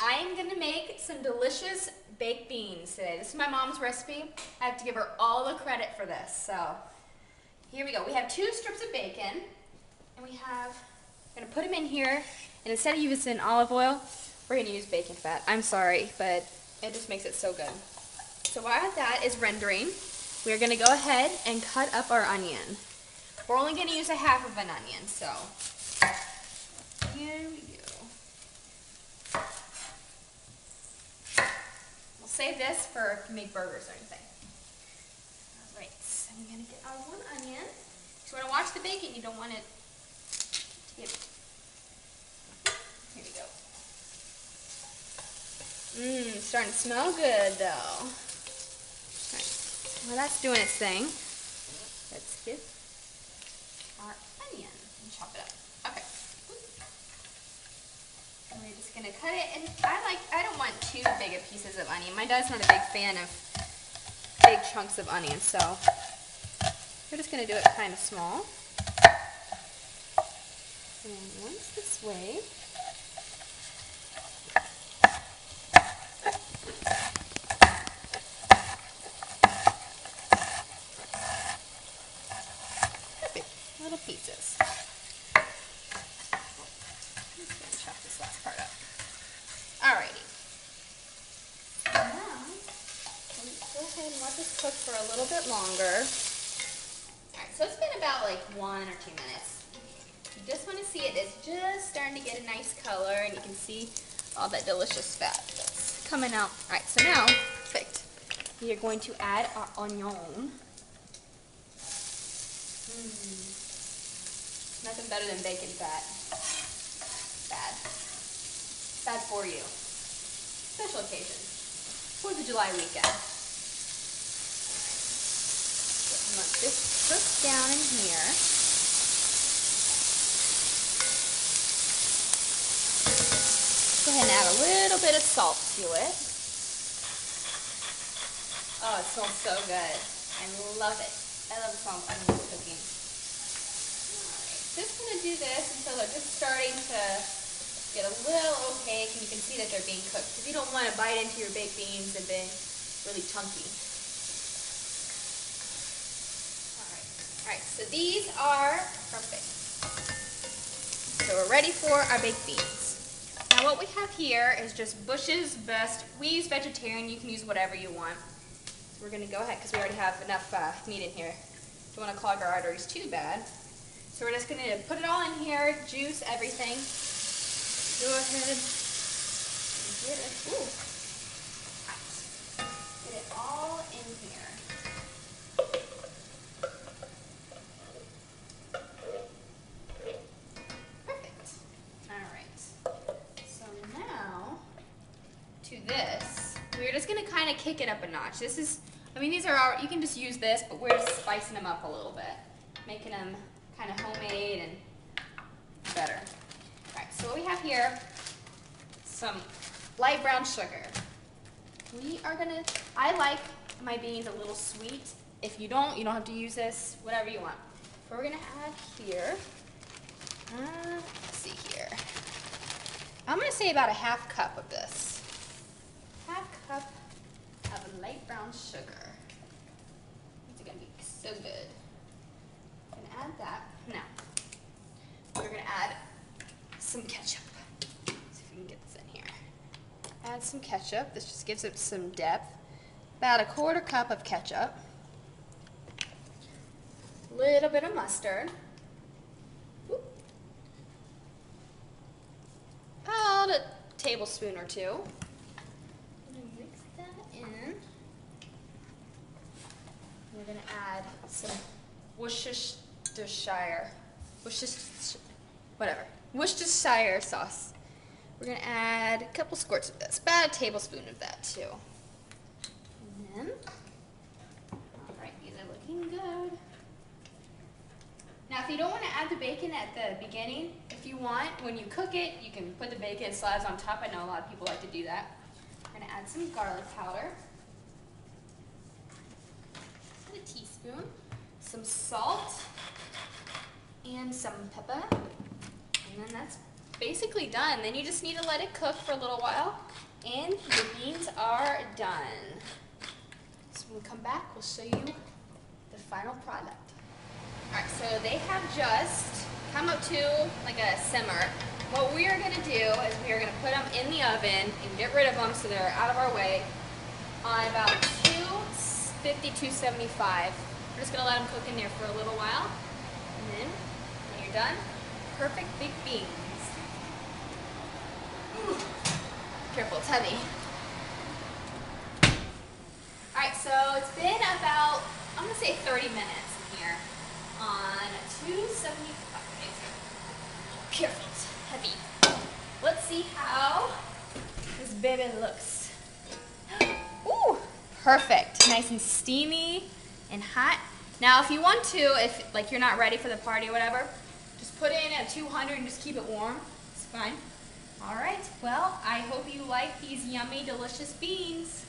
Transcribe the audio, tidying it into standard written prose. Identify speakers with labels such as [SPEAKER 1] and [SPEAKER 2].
[SPEAKER 1] I am gonna make some delicious baked beans today. This is my mom's recipe. I have to give her all the credit for this. So here we go. We have 2 strips of bacon, and I'm gonna put them in here, and instead of using olive oil, we're gonna use bacon fat. I'm sorry, but it just makes it so good. So while that is rendering, we're gonna go ahead and cut up our onion. We're only gonna use a half of an onion, so here we go. We'll save this for if you make burgers or anything. All right, so I'm gonna get our 1 onion. If you wanna watch the bacon, you don't want it to get. Here we go. Starting to smell good though. All right, well that's doing its thing. Let's get our onion and chop it up. Okay. And we're just gonna cut it, and I don't want too big of pieces of onion. My dad's not a big fan of big chunks of onion, so we're just gonna do it kind of small. And once this way. Little pieces. I'm just going to chop this last part up. Alrighty. Now, let's go ahead and let this cook for a little bit longer. Alright, so it's been about like 1 or 2 minutes. You just want to see it's just starting to get a nice color, and you can see all that delicious fat that's coming out. Alright, so now, perfect. We are going to add our onion. Nothing better than bacon fat. Bad. Bad for you. Special occasion. 4th of July weekend. Let this cook down in here. Go ahead and add a little bit of salt to it. Oh, it smells so good. I love it. I love the smell of onions cooking. Just going to do this until they're just starting to get a little opaque, and you can see that they're being cooked, because you don't want to bite into your baked beans and be really chunky. Alright, so these are perfect. So we're ready for our baked beans. Now what we have here is just Bush's Best. We use vegetarian, you can use whatever you want. We're going to go ahead, because we already have enough meat in here. Don't want to clog our arteries too bad. So we're just going to put it all in here, juice everything. Go ahead and get it. Ooh. Get it all in here. Perfect. Alright. So now, to this, we're just going to kind of kick it up a notch. This is, I mean, these are our, you can just use this, but we're just spicing them up a little bit. Making them kind of homemade and better. Alright, so what we have here, some light brown sugar. We are gonna, I like my beans a little sweet. If you don't have to use this, whatever you want. But we're gonna add here, let's see here. I'm gonna say about a ½ cup of this. ½ cup of light brown sugar. It's gonna be so good. Add that. Now, we're going to add some ketchup. Let's see if we can get this in here. Add some ketchup. This just gives it some depth. About a ¼ cup of ketchup. A little bit of mustard. About a tablespoon or 2. I'm going to mix that in. We're going to add some Worcestershire sauce. We're going to add a couple squirts of this, about a tablespoon of that too. And then, alright, these are looking good. Now if you don't want to add the bacon at the beginning, if you want, when you cook it, you can put the bacon slabs on top. I know a lot of people like to do that. We're going to add some garlic powder. A teaspoon. Some salt. And some pepper, and then that's basically done. Then you just need to let it cook for a little while, and the beans are done. So when we come back, we'll show you the final product. All right, so they have just come up to like a simmer. What we are gonna do is we are gonna put them in the oven and get rid of them so they're out of our way on about 250, 275. We're just gonna let them cook in there for a little while, and then when you're done, perfect big beans. Ooh. Careful, it's heavy. All right, so it's been about, I'm gonna say 30 minutes in here on 275. Careful, it's heavy. Let's see how this baby looks. Ooh, perfect. Nice and steamy and hot. Now, if you want to, if like you're not ready for the party or whatever, just put it in at 200 and just keep it warm. It's fine. All right, well, I hope you like these yummy, delicious beans.